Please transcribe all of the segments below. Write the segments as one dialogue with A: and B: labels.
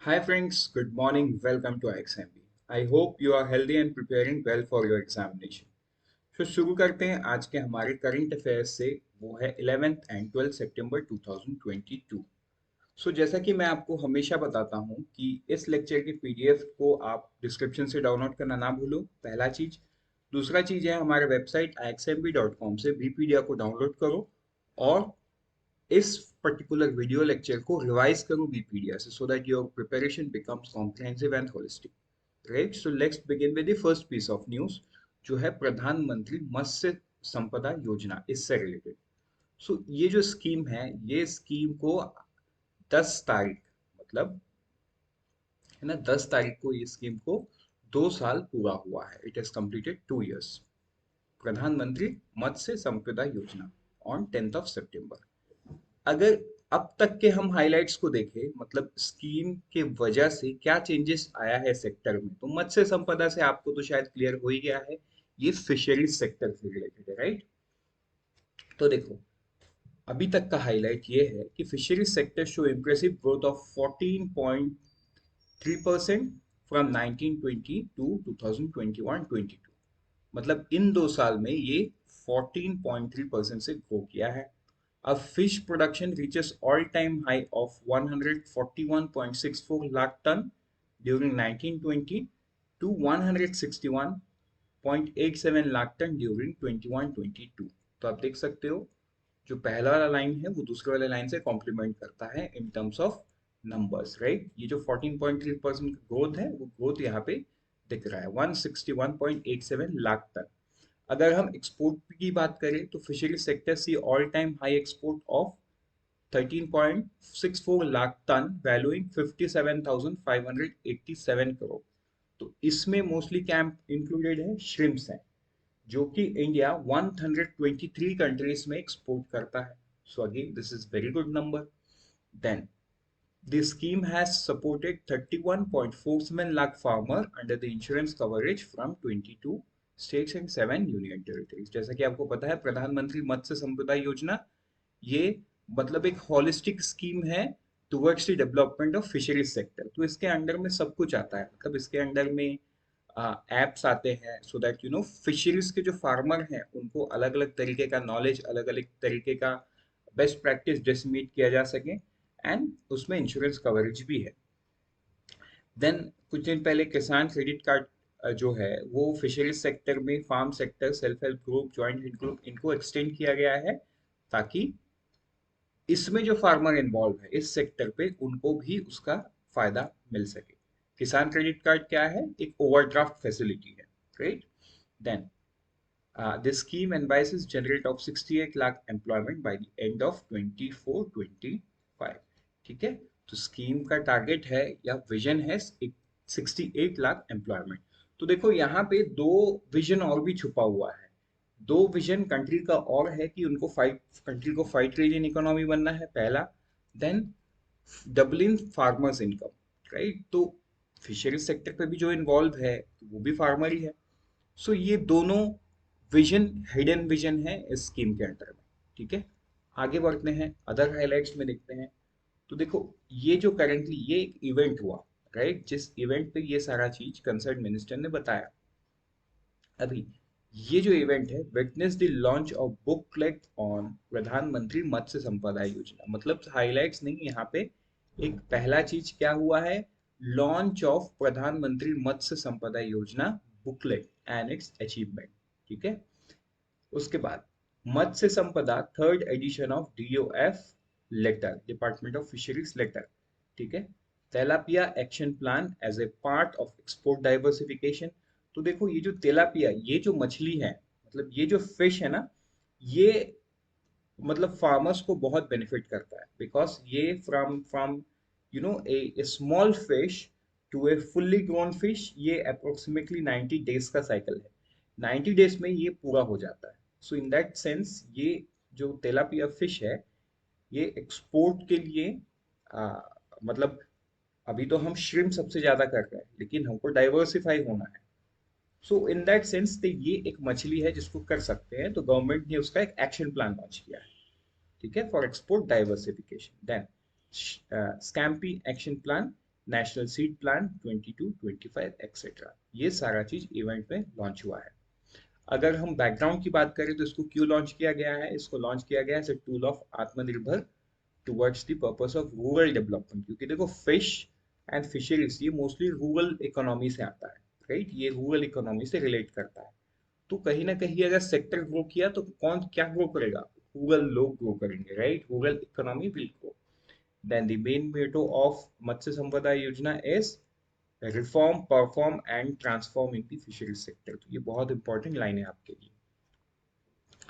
A: Hi friends, good morning. Welcome to XMB. I hope you are healthy and preparing well for your examination. तो शुरू करते हैं आज के हमारे करंट अफेयर्स से। वो है 11th एंड 12 सितंबर 2022। जैसा कि मैं आपको हमेशा बताता हूं कि इस लेक्चर के पीडीएफ को आप डिस्क्रिप्शन से डाउनलोड करना ना भूलो, पहला चीज। दूसरा चीज है हमारे वेबसाइट ixmb.com से भी पीडीएफ को डाउनलोड करो और इस पर्टिकुलर वीडियो लेक्चर को रिवाइज करो बीपीडिया से so that your preparation becomes comprehensive and holistic. Right, so let's begin with the first piece of news, जो है प्रधानमंत्री मत्स्य संपदा योजना, इससे रिलेटेड। ये जो स्कीम है, ये स्कीम को 10 तारीख, मतलब है ना, 10 तारीख को ये स्कीम को 2 साल पूरा हुआ है। It has completed 2 years। प्रधानमंत्री मत्स्य संपदा योजना ऑन 10th of September। अगर अब तक के हम हाइलाइट्स को देखें, मतलब स्कीम के वजह से क्या चेंजेस आया है सेक्टर में, तो मत्स्य संपदा से आपको तो शायद क्लियर हो ही गया है। ये फिशरीज सेक्टर से रिलेटेड है, राइट। तो देखो, अभी तक का हाईलाइट ये है कि fisheries sector show impressive growth of 14.3% from 1920 to 2021-22। मतलब इन 2 साल में ये 14.3% से ग्रो किया है। अब fish production reaches all time high of 141.64 lakh ton during 1920 to 161.87 lakh ton during 21-22। तो आप देख सकते हो, जो पहला वाला लाइन है वो दूसरे वाले लाइन से कॉम्प्लीमेंट करता है in terms of numbers, right. ये जो 14.3% ग्रोथ है, वो ग्रोथ यहाँ पे दिख रहा है 161.87 लाख टन। अगर हम एक्सपोर्ट की बात करें तो fishery sector see all time high export of 13.64 lakh ton valuing 57,587 crore. तो इसमें मोस्टली क्या इंक्लूडेड है, श्रिम्प्स हैं, जो कि इंडिया 123 कंट्रीज में एक्सपोर्ट करता है। So again this is very good number. Then the scheme has supported 31.47 lakh farmer under the insurance coverage from 22 states and 7 union territories। जैसा कि आपको पता है, प्रधानमंत्री मत्स्य संपदा योजना ये मतलब एक होलिस्टिक स्कीम है towards the development of fisheries sector. तो इसके अंडर में सब कुछ आता है, मतलब इसके अंडर में एप्स आते हैं सो दैट फिशरीज के जो फार्मर हैं उनको अलग अलग तरीके का नॉलेज, अलग अलग तरीके का बेस्ट प्रैक्टिस डिसमिट किया जा सके, एंड उसमें इंश्योरेंस कवरेज भी है। देन कुछ दिन पहले किसान क्रेडिट कार्ड जो है वो फिशरीज सेक्टर में farm sector, self help group, joint हित ग्रुप, इनको एक्सटेंड किया गया है ताकि इसमें जो फार्मर इन्वॉल्व है इस सेक्टर पे उनको भी उसका फायदा मिल सके। किसान क्रेडिट कार्ड क्या है, एक ओवरड्राफ्ट फैसिलिटी है, right. Then this scheme envises generate of 68 lakh employment by the end of 24-25। ठीक है, तो स्कीम का टारगेट है या विजन है 68 लाख एम्प्लॉयमेंट। तो देखो यहाँ पे दो विजन और भी छुपा हुआ है। दो विजन कंट्री का और है कि उनको कंट्री को 5 ट्रिलियन इकोनॉमी बनना है, पहला। Then doubling farmers income, right. तो फिशरीज सेक्टर पे भी जो इन्वॉल्व है वो भी फार्मर ही है। ये दोनों विजन हिडन विजन है इस स्कीम के अंडर में। ठीक है, आगे बढ़ते हैं, अदर हाइलाइट्स में देखते हैं। तो देखो, ये जो करेंटली ये एक इवेंट हुआ, राइट, जिस इवेंट पे ये सारा चीज कंसर्न मिनिस्टर ने बताया अभी। ये जो इवेंट है, witness the launch of booklet on प्रधानमंत्री मत्स्य संपदा योजना। मतलब हाइलाइट्स नहीं, यहाँ पे एक पहला चीज क्या हुआ है, लॉन्च ऑफ प्रधानमंत्री मत्स्य संपदा योजना बुकलेट एंड इट्स अचीवमेंट। ठीक है, उसके बाद Matsya Sampada third edition of DOF letter, department of fisheries letter. ठीक है, tilapia action plan as a part of export diversification. तो देखो, ये जो तेलापिया, ये जो मछली है, मतलब ये जो फिश है ना, ये मतलब फार्मर्स को बहुत बेनिफिट करता है, बिकॉज ये from from a small fish to a fully grown fish, ये अप्रोक्सीमेटली 90 डेज का साइकिल है। 90 डेज में ये पूरा हो जाता है। सो इन दैट सेंस ये जो तेलापिया फिश है, ये एक्सपोर्ट के लिए मतलब अभी तो हम श्रिम्प सबसे ज्यादा कर रहे हैं, लेकिन हमको डाइवर्सिफाई होना है। इन दैट सेंस ये एक मछली है जिसको कर सकते हैं, तो गवर्नमेंट ने उसका एक एक्शन प्लान लॉन्च किया है। ठीक है, for export diversification. Then scampi action plan national seed plan 22-25 etcetera, ये सारा चीज इवेंट में लॉन्च हुआ है। अगर हम बैकग्राउंड की बात करें तो इसको क्यों लॉन्च किया गया है, इसको लॉन्च किया गया है एज ए टूल ऑफ आत्मनिर्भर towards the purpose of rural development, क्योंकि देखो फिश एंड फिशरीज ये मोस्टली रूरल इकोनॉमी से आता है, राइट, ये रूरल इकोनॉमी से रिलेट करता है। तो कहीं ना कहीं अगर सेक्टर ग्रो किया तो कौन क्या ग्रो करेगा, रूरल लोग ग्रो करेंगे, right, rural economy will grow. Then the main motto of Matsya Sampada Yojana is reform perform and transform in the fisheries sector. तो ये बहुत इंपॉर्टेंट लाइन है आपके लिए।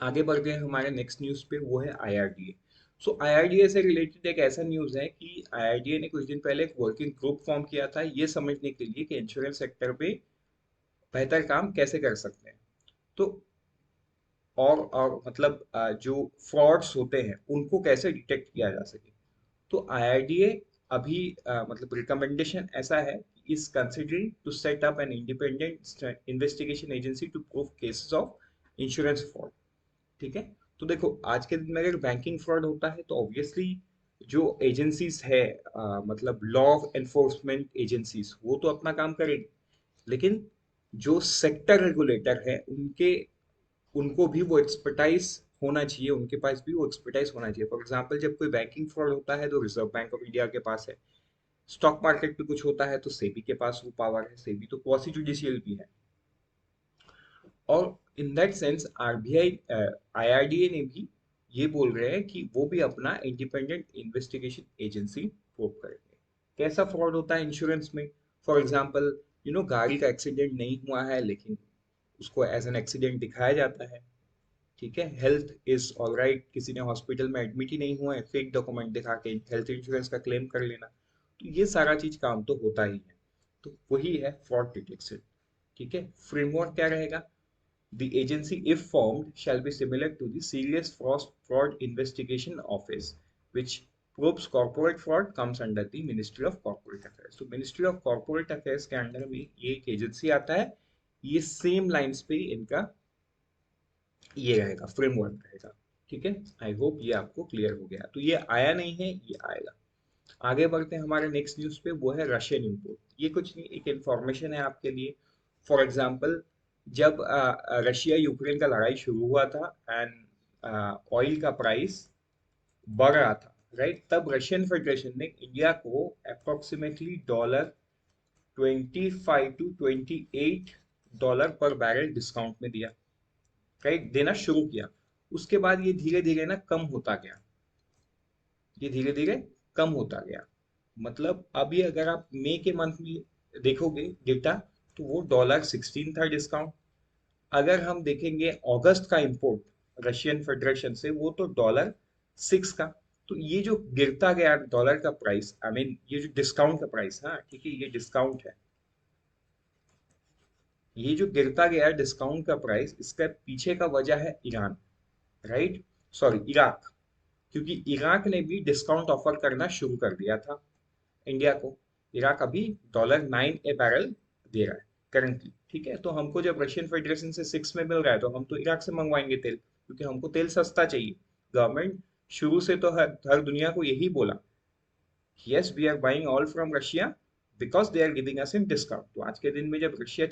A: आगे बढ़ गए हमारे नेक्स्ट न्यूज पे, वो है आईआरडीए। सो आईआरडीए से रिलेटेड एक ऐसा न्यूज है कि आईआरडीए ने कुछ दिन पहले एक वर्किंग ग्रुप फॉर्म किया था ये समझने के लिए कि इंश्योरेंस सेक्टर पे बेहतर काम कैसे कर सकते हैं। तो और मतलब जो फ्रॉड्स होते हैं उनको कैसे डिटेक्ट किया जा सके। तो आईआरडीए अभी मतलब रिकमेंडेशन ऐसा है, is considering to set up an independent investigation agency to prove cases of insurance fraud. ठीक है। तो देखो आज के दिन में अगर बैंकिंग फ्रॉड होता है तो ऑब्वियसली जो एजेंसीज है, मतलब लॉ ऑफ एनफोर्समेंट एजेंसीज, वो तो अपना काम करेगी, लेकिन जो सेक्टर रेगुलेटर है उनके उनको भी वो एक्सपर्टाइज होना चाहिए, उनके पास भी वो एक्सपर्टाइज होना चाहिए। फॉर एग्जाम्पल जब कोई बैंकिंग फ्रॉड होता है तो रिजर्व बैंक ऑफ इंडिया के पास है, स्टॉक मार्केट पे कुछ होता है तो सेबी के पास वो पावर है, सेबी तो क्वासी जुडिशियल भी है। और in that sense RBI IRDA ने भी ये बोल रहे हैं कि वो भी अपना इंडिपेंडेंट इन्वेस्टिगेशन एजेंसी फॉर्म करेंगे। कैसा फ्रॉड होता है इंश्योरेंस में, फॉर एग्जांपल गाड़ी का एक्सीडेंट नहीं हुआ है लेकिन उसको एज एन एक्सीडेंट दिखाया जाता है, ठीक है, हेल्थ इज ऑलराइट, किसी ने हॉस्पिटल में एडमिट ही नहीं हुआ है, फेक डॉक्यूमेंट दिखा के हेल्थ इंश्योरेंस का क्लेम कर लेना, तो ये सारा चीज काम तो होता ही है। तो वही है फ्रॉड डिटेक्शन। ठीक है, फ्रेमवर्क क्या रहेगा, the agency, if formed, shall be similar to the Serious Fraud Investigation Office, which probes corporate fraud, comes under the Ministry of Corporate Affairs. तो Ministry of Corporate Affairs के under में ये एक agency आता है, ये सेम लाइंस पे इनका ये रहेगा, फ्रेमवर्क रहेगा। ठीक है, आई होप ये आपको क्लियर हो गया। तो ये आया नहीं है, ये आएगा। आगे बढ़ते हैं हमारे नेक्स्ट न्यूज पे, वो है रशियन इम्पोर्ट। ये कुछ नहीं, एक इंफॉर्मेशन है आपके लिए। फॉर एग्जांपल जब रशिया यूक्रेन का लड़ाई शुरू हुआ था एंड ऑयल का प्राइस बढ़ रहा था, राइट, तब रशियन फेडरेशन ने इंडिया को अप्रोक्सीमेटली $25 to $28 पर बैरल डिस्काउंट में दिया, राइट, देना शुरू किया। उसके बाद ये धीरे धीरे ना कम होता गया, ये धीरे धीरे कम होता गया। मतलब अभी अगर आप मई के मंथ में देखोगे डेटा तो वो $16 था डिस्काउंट। अगर हम देखेंगे अगस्त का इंपोर्ट रशियन फेडरेशन से, वो तो $6 का। तो ये जो गिरता गया डॉलर का प्राइस, आई मीन ये जो डिस्काउंट का प्राइस, हाँ ठीक है, ये डिस्काउंट है, ये जो गिरता गया डिस्काउंट का प्राइस, इसका पीछे का वजह है ईरान, राइट, सॉरी इराक, क्योंकि इराक ने भी डिस्काउंट ऑफर करना शुरू कर दिया था इंडिया को। इराक अभी $9 ए बैरल दे रहा है करंटली। ठीक है, तो हमको जब रशियन फेडरेशन से 6 में मिल रहा है तो हम तो इराक से मंगवाएंगे तेल, क्योंकि हमको तेल सस्ता चाहिए। गवर्नमेंट शुरू से तो हर दुनिया को यही बोला, yes we are buying all from Russia because they are giving us in discount. तो आज के दिन में जब रशिया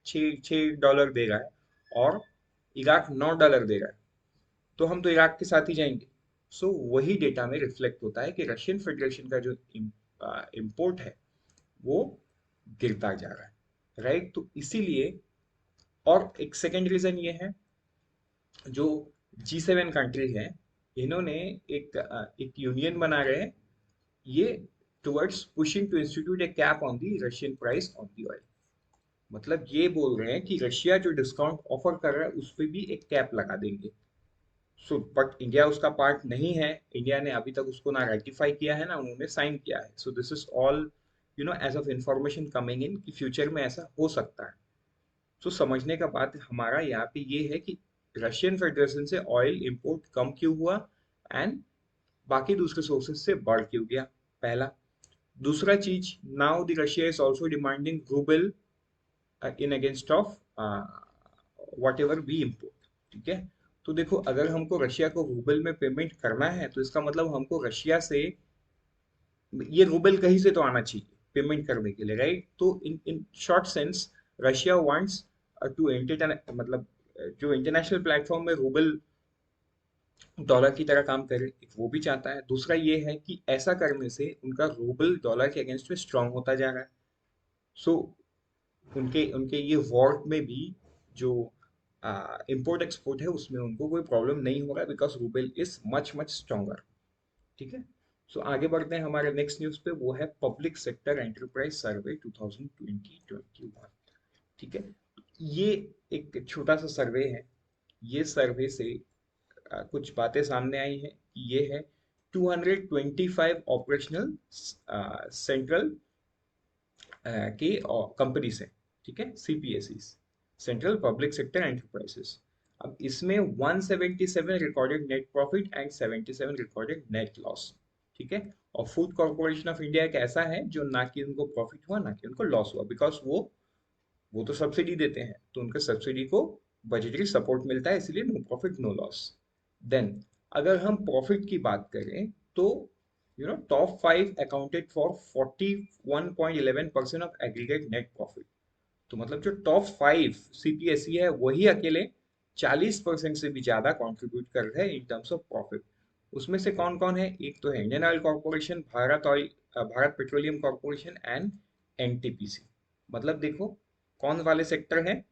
A: $6 दे रहा है और इराक $9 दे रहा है, तो हम तो इराक के साथ ही जाएंगे। सो वही डेटा में रिफ्लेक्ट होता है कि रशियन फेडरेशन का जो इम्पोर्ट है वो गिरता जा रहा है, राइट। तो इसीलिए, और एक सेकेंड रीजन ये है, जो G7 कंट्री है, इन्होंने एक यूनियन बना रहे हैं ये towards pushing to institute a cap on the Russian price on the oil. मतलब ये बोल रहे हैं कि रशिया जो डिस्काउंट ऑफर कर रहा है उस पर भी एक कैप लगा देंगे। सो बट इंडिया उसका पार्ट नहीं है, इंडिया ने अभी तक उसको ना रेटिफाई किया है ना उन्होंने साइन किया है। So this is all as of information coming in कि फ्यूचर में ऐसा हो सकता है। तो समझने का बात हमारा यहाँ पे ये है कि रशियन फेडरेशन से ऑयल इंपोर्ट कम क्यों हुआ एंड बाकी दूसरे सोर्सेस से बढ़ क्यों गया, पहला। दूसरा चीज, now the Russia is also demanding rouble in against of whatever we import. ठीक है, तो देखो अगर हमको रशिया को रूबल में पेमेंट करना है तो इसका मतलब हमको रशिया से ये रूबल कहीं से तो आना चाहिए पेमेंट करने के लिए, राइट? तो in in short sense Russia wants to enter, मतलब जो इंटरनेशनल प्लेटफॉर्म में रूबल डॉलर की तरह काम करे, एक वो भी चाहता है। दूसरा ये है कि ऐसा करने से उनका रूबल डॉलर के अगेंस्ट में स्ट्रांग होता जा रहा है। सो उनके उनके ये वॉर में भी जो इम्पोर्ट एक्सपोर्ट है उसमें उनको कोई प्रॉब्लम नहीं होगा, because rouble is much much stronger. ठीक है। सो आगे बढ़ते हैं हमारे नेक्स्ट न्यूज पे, वो है पब्लिक सेक्टर एंटरप्राइज सर्वे 2020-21। ठीक है। ये एक छोटा सा सर्वे है। ये सर्वे से कुछ बातें सामने आई हैं कि ये है 225 ऑपरेशनल सेंट्रल की कंपनी से। ठीक है, सीपीएसईज, सेंट्रल पब्लिक सेक्टर एंटरप्राइजेस। अब इसमें 177 recorded net profit and 77 recorded net loss. ठीक है। और फूड कॉर्पोरेशन ऑफ इंडिया एक ऐसा है जो ना कि उनको प्रॉफिट हुआ ना कि उनको लॉस हुआ, बिकॉज वो तो सब्सिडी देते हैं, तो उनके सब्सिडी को बजटरी सपोर्ट मिलता है, इसलिए no profit no loss. Then अगर हम प्रॉफिट की बात करें तो top 5 accounted for 41.11% of aggregate net profit. तो मतलब जो टॉप 5 सीपीएसई है वही अकेले 40% से भी ज्यादा कंट्रीब्यूट कर रहे हैं इन टर्म्स ऑफ प्रॉफिट। उसमें से कौन कौन है? एक तो है Indian oil corporation, Bharat petroleum corporation and NTPC. मतलब देखो कौन वाले सेक्टर है?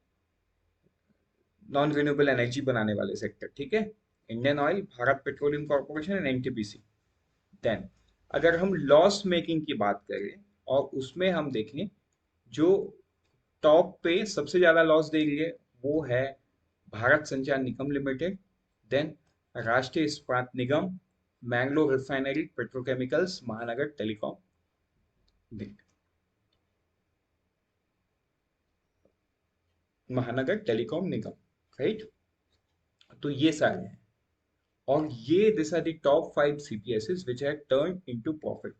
A: नॉन रिन्यूएबल एनर्जी बनाने वाले सेक्टर। ठीक है, Indian oil, Bharat petroleum corporation and NTPC. Then अगर हम लॉस मेकिंग की बात करें और उसमें हम देखें जो टॉप पे सबसे ज्यादा लॉस दे रही है वो है भारत संचार निगम limited, then Rashtriya Ispat Nigam, Mangalore refinery petrochemicals, Mahanagar telecom, Mahanagar telecom Nigam, right? तो ये सारे हैं। और ये this are the top 5 CPSEs which have turned into profit,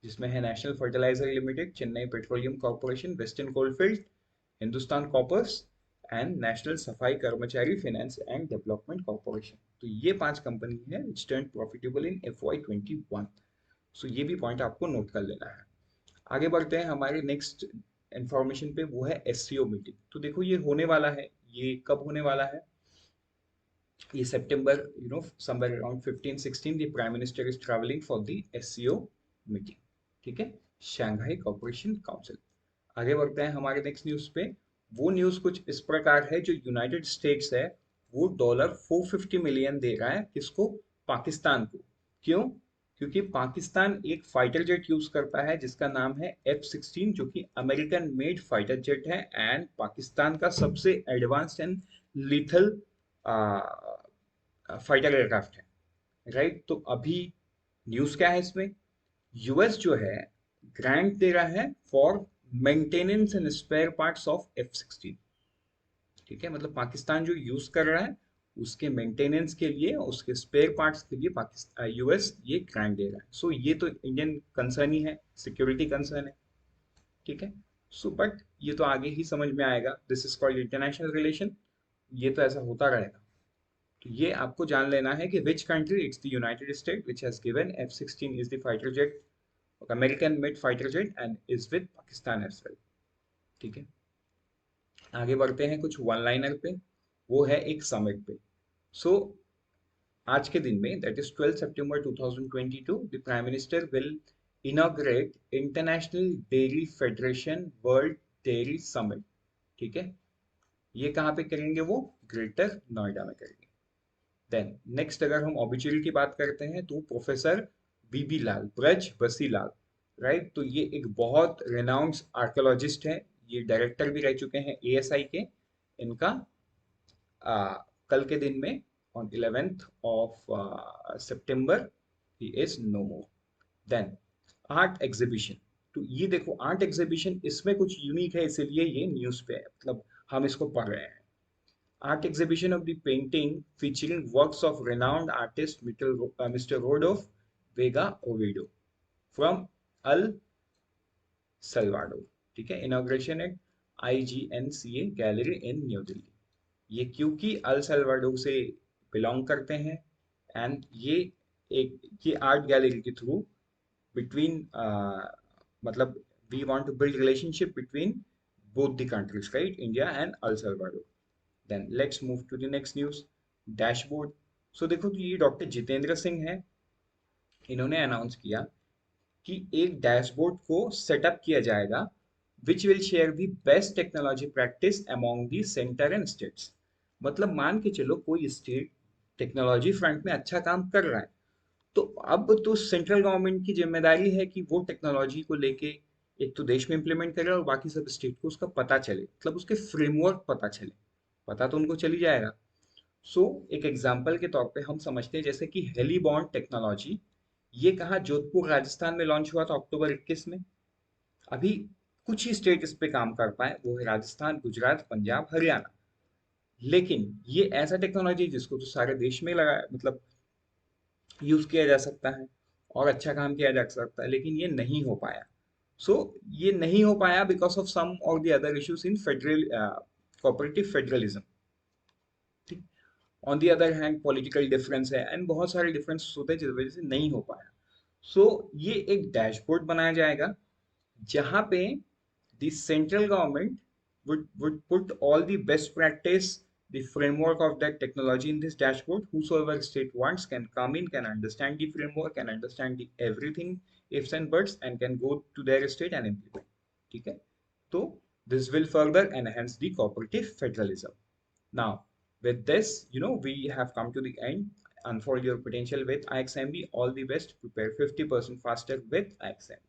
A: जिसमें है national fertiliser limited, Chennai petroleum corporation, western coalfield, Hindustan coppers and national Safai Karmachari finance and development corporation. तो ये 5 कंपनी है which turned profitable in FY21। सो ये भी पॉइंट आपको note कर लेना है। आगे बढ़ते हैं हमारे नेक्स्ट इंफॉर्मेशन पे, वो है एससीओ मीटिंग। तो देखो ये होने वाला है, ये कब होने वाला है? ये सितंबर, somewhere around 15-16 the prime minister is traveling for the SCO meeting। ठीक है, शंघाई कॉर्पोरेशन काउंसिल। आगे बढ़ते हैं हमारे नेक्स्ट न्यूज पे। वो न्यूज कुछ इस प्रकार है, जो यूनाइटेड स्टेट्स है वो डॉलर 450 मिलियन दे रहा है किसको? पाकिस्तान को। क्यों? क्योंकि पाकिस्तान एक फाइटर जेट यूज करता है जिसका नाम है F-16, जो कि अमेरिकन मेड फाइटर जेट है एंड पाकिस्तान का सबसे advanced and lethal fighter aircraft है, राइट? तो अभी न्यूज क्या है इसमें? यूएस जो है ग्रांट दे रहा है for maintenance and spare parts of F-16। ठीक है, मतलब पाकिस्तान जो यूज कर रहा है उसके मेंटेनेंस के लिए, उसके स्पेयर पार्ट्स के लिए पाकिस्तान यूएस ये ग्रांट दे रहा है। सो ये तो इंडियन कंसर्न ही है, सिक्योरिटी कंसर्न है। ठीक है। सो बट ये तो आगे ही समझ में आएगा, this is called international relation, ये तो ऐसा होता रहेगा। तो ये आपको जान लेना है कि which country, it's the United State which has given F-16 is the fighter jet, American made fighter jet and is with Pakistan as well. ठीक है। आगे बढ़ते हैं कुछ वन लाइनर पे, वो है एक समिट पे। सो आज के दिन में, that is 12 September 2022, the prime minister will inaugurate international dairy federation world dairy summit. ठीक है, ये कहाँ पे करेंगे? वो ग्रेटर नोएडा में करेंगे। देन नेक्स्ट अगर हम ऑबिचुरी की बात करते हैं तो प्रोफेसर बीबी लाल, ब्रज बसी लाल, राइट? तो ये एक बहुत रेनाउंड आर्कोलॉजिस्ट है, ये डायरेक्टर भी रह चुके हैं एएसआई के। इनका कल के दिन में on 11th of September he is no more. Then art exhibition. तो ये देखो आर्ट एग्जीबिशन इसमें कुछ यूनिक है, इसीलिए ये न्यूज पे है, मतलब हम इसको पढ़ रहे हैं। Art exhibition of the painting featuring works of renowned artist Mr. Rodolfo Vega Ovidio from El Salvador। ठीक है, इनॉग्रेशन एट IGNCA गैलरी इन न्यू दिल्ली। ये क्योंकि अल सल्वाडोर से बिलोंग करते हैं एंड ये आर्ट गैलरी के थ्रू बिटवीन मतलब we want to build relationship between both the countries, right? India and El Salvador. Then let's move to the next news, dashboard. So देखो, तो ये doctor Jitendra Singh है, इन्होंने अनाउंस किया कि एक डैशबोर्ड को सेटअप किया जाएगा which will share the best technology practice among the centre and states. मतलब मान के चलो कोई स्टेट टेक्नोलॉजी फ्रंट में अच्छा काम कर रहा है, तो अब तो सेंट्रल गवर्नमेंट की जिम्मेदारी है कि वो टेक्नोलॉजी को लेके एक तो देश में इम्प्लीमेंट करे और बाकी सब स्टेट को उसका पता चले, मतलब उसके फ्रेमवर्क पता चले। पता तो उनको चल ही जाएगा। सो एक एग्जांपल के तौर पे हम समझते हैं जैसे कि हेलीबॉर्न टेक्नोलॉजी, ये कहाँ जोधपुर राजस्थान में लॉन्च हुआ था अक्टूबर 21 में। अभी कुछ ही स्टेट इस पे काम कर पाए, वो है राजस्थान, गुजरात, पंजाब, हरियाणा। लेकिन ये ऐसा टेक्नोलॉजी जिसको तो सारे देश में लगा, मतलब यूज किया जा सकता है और अच्छा काम किया जा सकता है, लेकिन ये नहीं हो पाया। सो ये नहीं हो पाया बिकॉज ऑफ सम और the other issues in federal cooperative federalism. ठीक। On the other hand political difference है एंड बहुत सारे डिफरेंस होते हैं जिस वजह से नहीं हो पाया। सो ये एक डैशबोर्ड बनाया जाएगा जहां पे the central government would put all the best practice, the framework of that technology in this dashboard. Whosoever state wants can come in, can understand the framework, can understand the everything ifs and buts, and can go to their state and implement. ठीक है? So this will further enhance the cooperative federalism. Now, with this, we have come to the end. Unfold your potential with IXMB. All the best. Prepare 50% faster with IXMB.